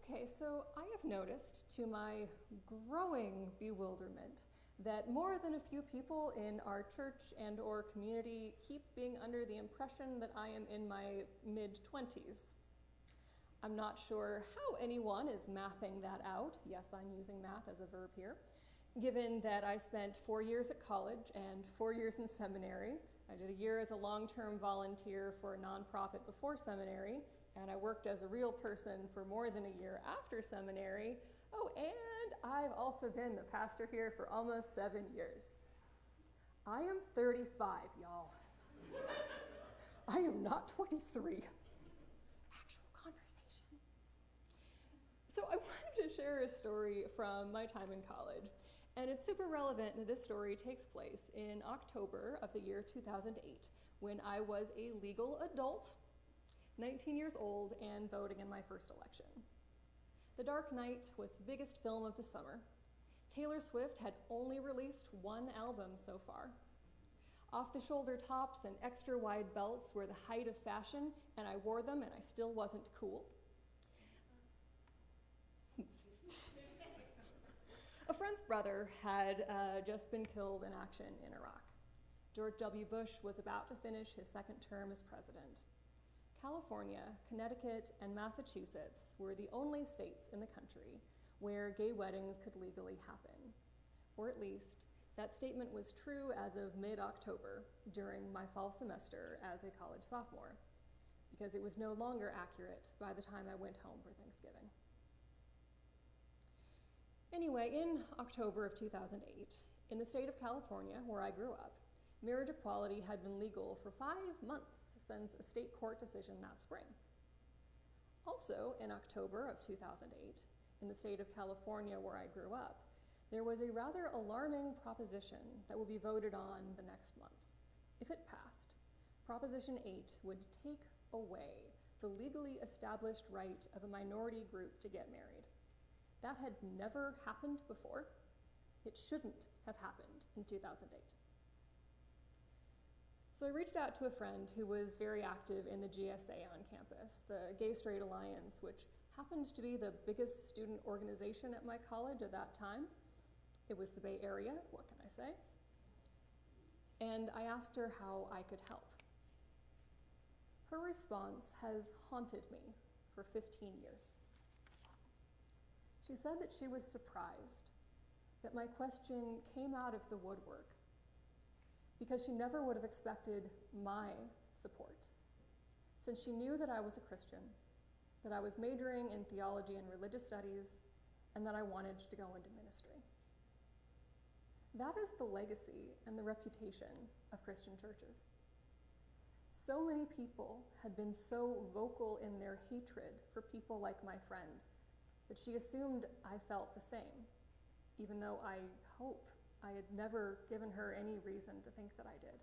Okay, so I have noticed, to my growing bewilderment, that more than a few people in our church and or community keep being under the impression that I am in my mid-20s. I'm not sure how anyone is mathing that out. Yes, I'm using math as a verb here. Given that I spent 4 years at college and 4 years in seminary, I did a year as a long-term volunteer for a nonprofit before seminary, and I worked as a real person for more than a year after seminary. Oh, and I've also been the pastor here for almost 7 years. I am 35, y'all. I am not 23. Actual conversation. So I wanted to share a story from my time in college. And it's super relevant that this story takes place in October of the year 2008, when I was a legal adult, 19 years old, and voting in my first election. The Dark Knight was the biggest film of the summer. Taylor Swift had only released one album so far. Off-the-shoulder tops and extra wide belts were the height of fashion, and I wore them and I still wasn't cool. A friend's brother had just been killed in action in Iraq. George W. Bush was about to finish his second term as president. California, Connecticut, and Massachusetts were the only states in the country where gay weddings could legally happen. Or at least, that statement was true as of mid-October during my fall semester as a college sophomore, because it was no longer accurate by the time I went home for Thanksgiving. Anyway, in October of 2008, in the state of California, where I grew up, marriage equality had been legal for 5 months since a state court decision that spring. Also, in October of 2008, in the state of California, where I grew up, there was a rather alarming proposition that will be voted on the next month. If it passed, Proposition 8 would take away the legally established right of a minority group to get married. That had never happened before. It shouldn't have happened in 2008. So I reached out to a friend who was very active in the GSA on campus, the Gay Straight Alliance, which happened to be the biggest student organization at my college at that time. It was the Bay Area, what can I say? And I asked her how I could help. Her response has haunted me for 15 years. She said that she was surprised that my question came out of the woodwork because she never would have expected my support, since she knew that I was a Christian, that I was majoring in theology and religious studies, and that I wanted to go into ministry. That is the legacy and the reputation of Christian churches. So many people had been so vocal in their hatred for people like my friend that she assumed I felt the same, even though I hope I had never given her any reason to think that I did.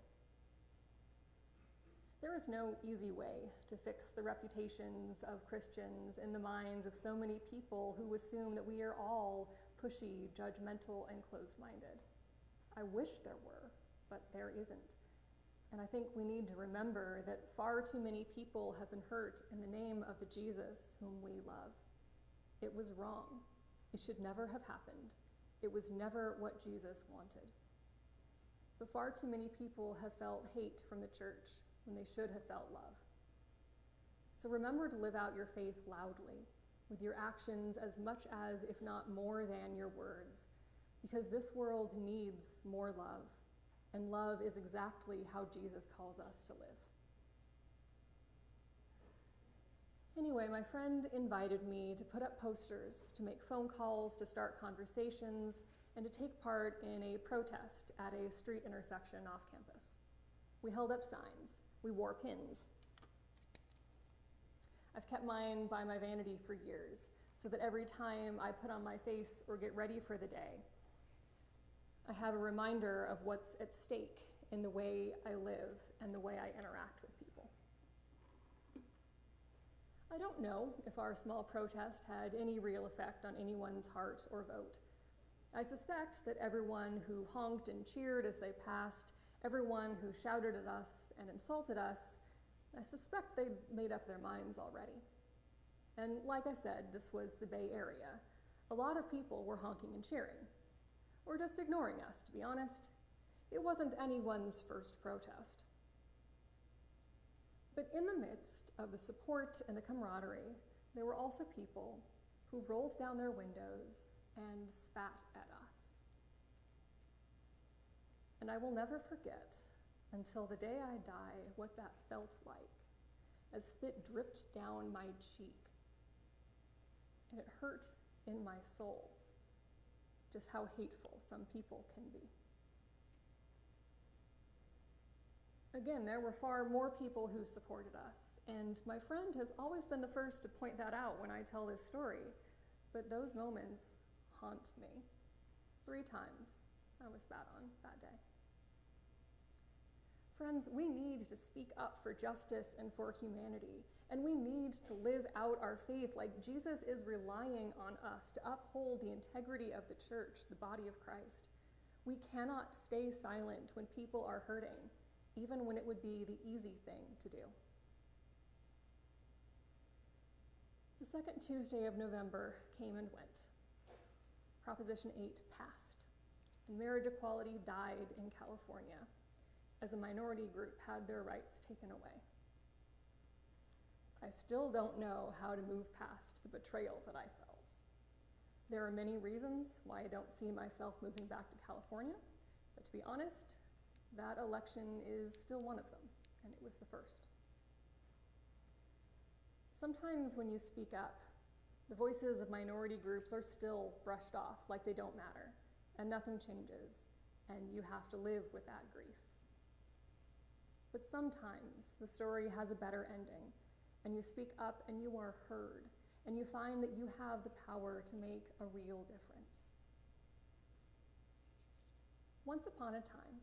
There is no easy way to fix the reputations of Christians in the minds of so many people who assume that we are all pushy, judgmental, and closed-minded. I wish there were, but there isn't. And I think we need to remember that far too many people have been hurt in the name of the Jesus whom we love. It was wrong. It should never have happened. It was never what Jesus wanted. But far too many people have felt hate from the church when they should have felt love. So remember to live out your faith loudly, with your actions as much as, if not more than, your words, because this world needs more love, and love is exactly how Jesus calls us to live. Anyway, my friend invited me to put up posters, to make phone calls, to start conversations, and to take part in a protest at a street intersection off campus. We held up signs. We wore pins. I've kept mine by my vanity for years, so that every time I put on my face or get ready for the day, I have a reminder of what's at stake in the way I live and the way I interact with people. I don't know if our small protest had any real effect on anyone's heart or vote. I suspect that everyone who honked and cheered as they passed, everyone who shouted at us and insulted us, I suspect they'd made up their minds already. And like I said, this was the Bay Area. A lot of people were honking and cheering, or just ignoring us, to be honest. It wasn't anyone's first protest. But in the midst of the support and the camaraderie, there were also people who rolled down their windows and spat at us. And I will never forget, until the day I die, what that felt like, as spit dripped down my cheek. And it hurt in my soul, just how hateful some people can be. Again, there were far more people who supported us, and my friend has always been the first to point that out when I tell this story, but those moments haunt me. 3 times I was spat on that day. Friends, we need to speak up for justice and for humanity, and we need to live out our faith like Jesus is relying on us to uphold the integrity of the church, the body of Christ. We cannot stay silent when people are hurting, even when it would be the easy thing to do. The second Tuesday of November came and went. Proposition 8 passed, and marriage equality died in California as a minority group had their rights taken away. I still don't know how to move past the betrayal that I felt. There are many reasons why I don't see myself moving back to California, but to be honest, that election is still one of them, and it was the first. Sometimes when you speak up, the voices of minority groups are still brushed off like they don't matter, and nothing changes, and you have to live with that grief. But sometimes the story has a better ending, and you speak up and you are heard, and you find that you have the power to make a real difference. Once upon a time,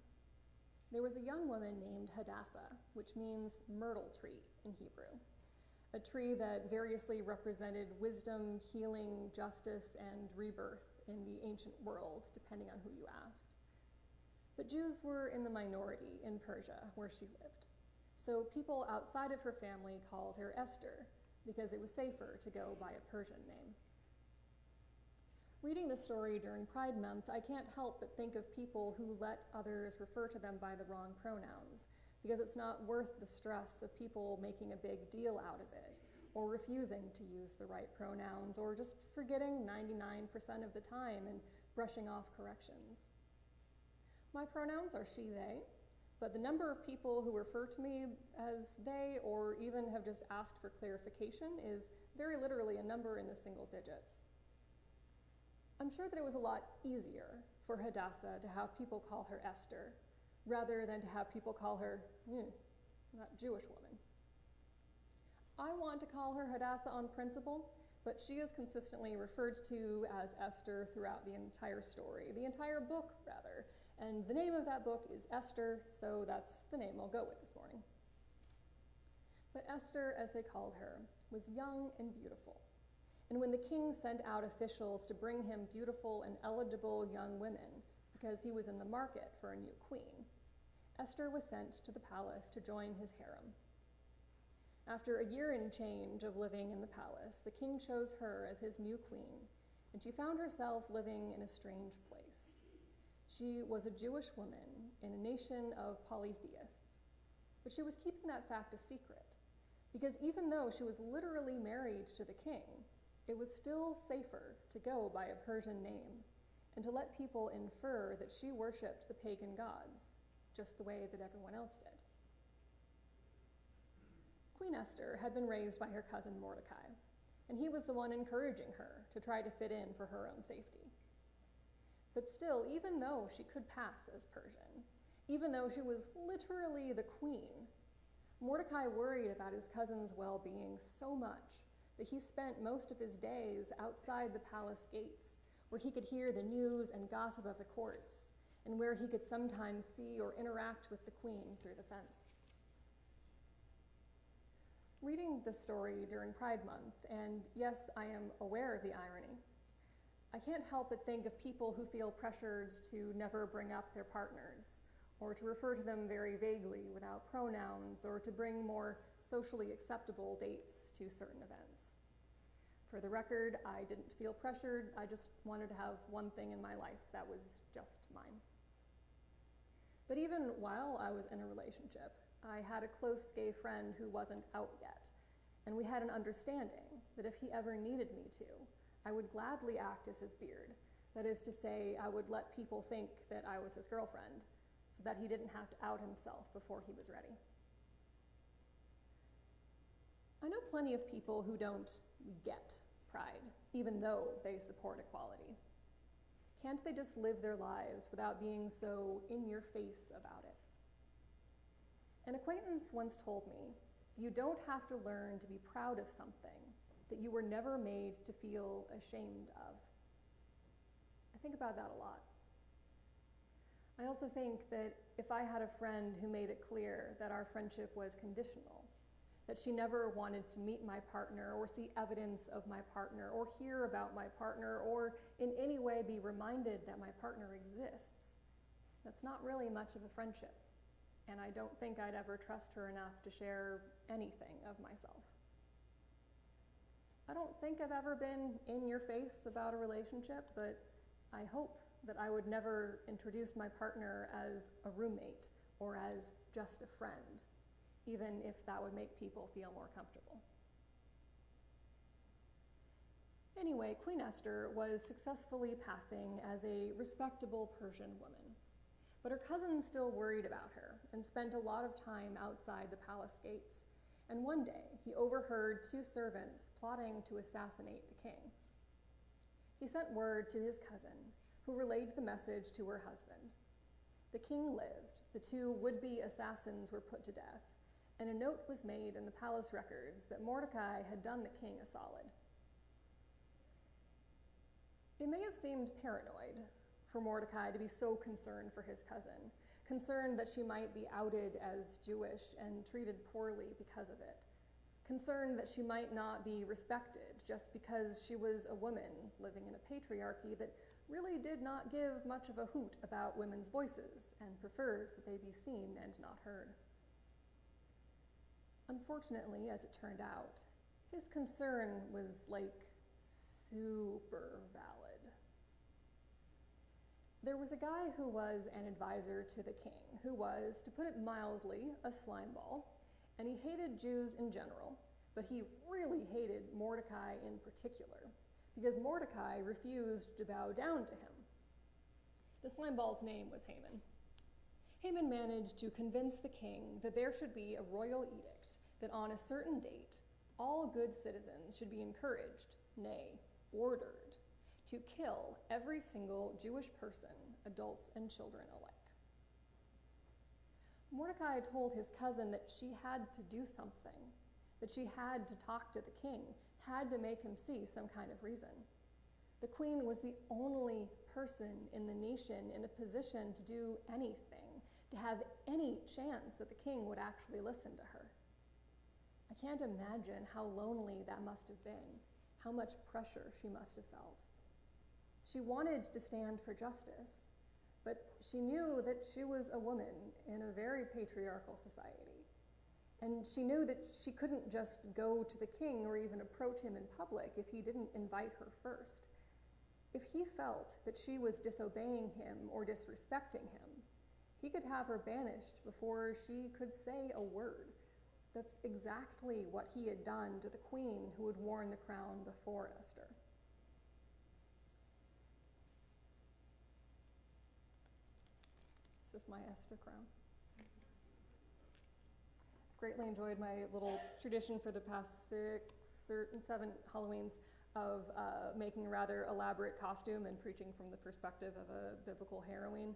there was a young woman named Hadassah, which means myrtle tree in Hebrew, a tree that variously represented wisdom, healing, justice, and rebirth in the ancient world, depending on who you asked. But Jews were in the minority in Persia, where she lived. So people outside of her family called her Esther, because it was safer to go by a Persian name. Reading this story during Pride Month, I can't help but think of people who let others refer to them by the wrong pronouns, because it's not worth the stress of people making a big deal out of it, or refusing to use the right pronouns, or just forgetting 99% of the time and brushing off corrections. My pronouns are she, they, but the number of people who refer to me as they or even have just asked for clarification is very literally a number in the single digits. I'm sure that it was a lot easier for Hadassah to have people call her Esther rather than to have people call her, that Jewish woman. I want to call her Hadassah on principle, but she is consistently referred to as Esther throughout the entire story, the entire book, rather. And the name of that book is Esther, so that's the name I'll go with this morning. But Esther, as they called her, was young and beautiful. And when the king sent out officials to bring him beautiful and eligible young women, because he was in the market for a new queen, Esther was sent to the palace to join his harem. After a year and change of living in the palace, the king chose her as his new queen, and she found herself living in a strange place. She was a Jewish woman in a nation of polytheists, but she was keeping that fact a secret, because even though she was literally married to the king, it was still safer to go by a Persian name and to let people infer that she worshipped the pagan gods, just the way that everyone else did. Queen Esther had been raised by her cousin Mordecai, and he was the one encouraging her to try to fit in for her own safety. But still, even though she could pass as Persian, even though she was literally the queen, Mordecai worried about his cousin's well-being so much that he spent most of his days outside the palace gates, where he could hear the news and gossip of the courts, and where he could sometimes see or interact with the queen through the fence. Reading this story during Pride Month, and yes, I am aware of the irony, I can't help but think of people who feel pressured to never bring up their partners, or to refer to them very vaguely without pronouns, or to bring more socially acceptable dates to certain events. For the record, I didn't feel pressured. I just wanted to have one thing in my life that was just mine. But even while I was in a relationship, I had a close gay friend who wasn't out yet, and we had an understanding that if he ever needed me to, I would gladly act as his beard. That is to say, I would let people think that I was his girlfriend, so that he didn't have to out himself before he was ready. I know plenty of people who don't get pride, even though they support equality. Can't they just live their lives without being so in your face about it? An acquaintance once told me that you don't have to learn to be proud of something that you were never made to feel ashamed of. I think about that a lot. I also think that if I had a friend who made it clear that our friendship was conditional, that she never wanted to meet my partner or see evidence of my partner or hear about my partner or in any way be reminded that my partner exists, that's not really much of a friendship. And I don't think I'd ever trust her enough to share anything of myself. I don't think I've ever been in your face about a relationship, but I hope that I would never introduce my partner as a roommate or as just a friend, even if that would make people feel more comfortable. Anyway, Queen Esther was successfully passing as a respectable Persian woman, but her cousin still worried about her and spent a lot of time outside the palace gates. And one day, he overheard 2 servants plotting to assassinate the king. He sent word to his cousin, who relayed the message to her husband. The king lived, the 2 would-be assassins were put to death, and a note was made in the palace records that Mordecai had done the king a solid. It may have seemed paranoid for Mordecai to be so concerned for his cousin, concerned that she might be outed as Jewish and treated poorly because of it, concerned that she might not be respected just because she was a woman living in a patriarchy that really did not give much of a hoot about women's voices and preferred that they be seen and not heard. Unfortunately, as it turned out, his concern was super valid. There was a guy who was an advisor to the king, who was, to put it mildly, a slimeball, and he hated Jews in general, but he really hated Mordecai in particular, because Mordecai refused to bow down to him. The slimeball's name was Haman. Haman managed to convince the king that there should be a royal edict that on a certain date, all good citizens should be encouraged, nay, ordered, to kill every single Jewish person, adults and children alike. Mordecai told his cousin that she had to do something, that she had to talk to the king, had to make him see some kind of reason. The queen was the only person in the nation in a position to do anything, to have any chance that the king would actually listen to her. I can't imagine how lonely that must have been, how much pressure she must have felt. She wanted to stand for justice, but she knew that she was a woman in a very patriarchal society. And she knew that she couldn't just go to the king or even approach him in public if he didn't invite her first. If he felt that she was disobeying him or disrespecting him, he could have her banished before she could say a word. That's exactly what he had done to the queen who had worn the crown before Esther. This is my Esther crown. I've greatly enjoyed my little tradition for the past 6 or 7 Halloweens of making a rather elaborate costume and preaching from the perspective of a biblical heroine.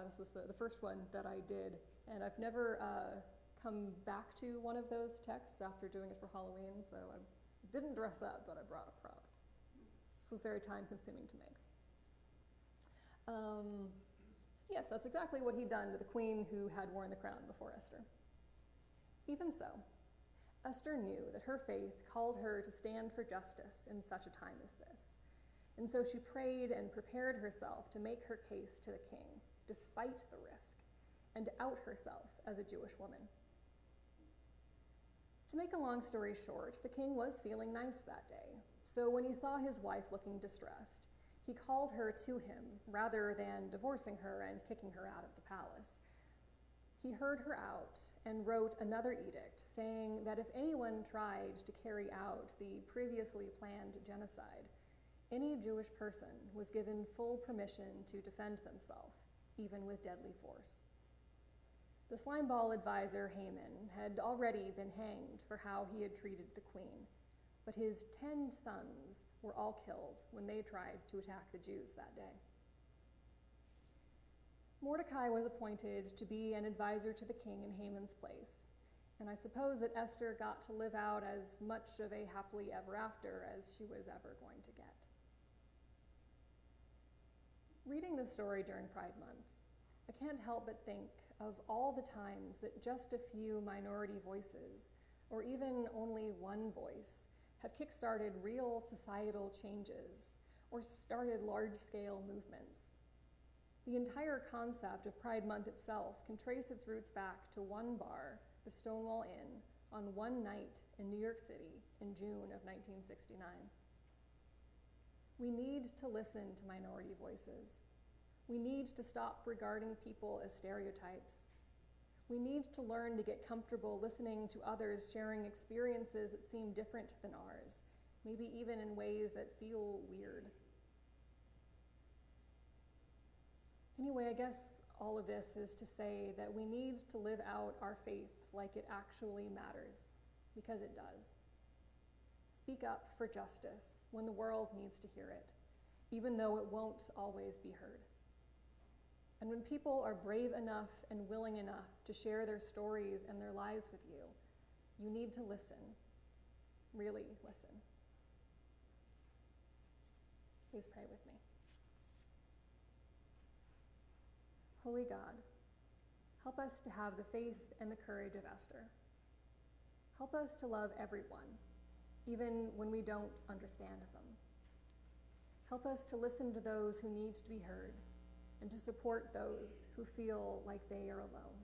This was the first one that I did, and I've never come back to one of those texts after doing it for Halloween, so I didn't dress up, but I brought a prop. This was very time-consuming to make. Yes, that's exactly what he'd done to the queen who had worn the crown before Esther. Even so, Esther knew that her faith called her to stand for justice in such a time as this. And so she prayed and prepared herself to make her case to the king, despite the risk, and to out herself as a Jewish woman. To make a long story short, the king was feeling nice that day, So when he saw his wife looking distressed, he called her to him rather than divorcing her and kicking her out of the palace. He heard her out and wrote another edict saying that if anyone tried to carry out the previously planned genocide, any Jewish person was given full permission to defend themselves, even with deadly force. The slimeball advisor Haman had already been hanged for how he had treated the queen, but his 10 sons were all killed when they tried to attack the Jews that day. Mordecai was appointed to be an advisor to the king in Haman's place, and I suppose that Esther got to live out as much of a happily ever after as she was ever going to get. Reading this story during Pride Month, I can't help but think of all the times that just a few minority voices, or even only one voice, have kickstarted real societal changes or started large-scale movements. The entire concept of Pride Month itself can trace its roots back to one bar, the Stonewall Inn, on one night in New York City in June of 1969. We need to listen to minority voices. We need to stop regarding people as stereotypes. We need to learn to get comfortable listening to others sharing experiences that seem different than ours, maybe even in ways that feel weird. Anyway, I guess all of this is to say that we need to live out our faith like it actually matters, because it does. Speak up for justice when the world needs to hear it, even though it won't always be heard. And when people are brave enough and willing enough to share their stories and their lives with you, you need to listen, really listen. Please pray with me. Holy God, help us to have the faith and the courage of Esther. Help us to love everyone, even when we don't understand them. Help us to listen to those who need to be heard and to support those who feel like they are alone.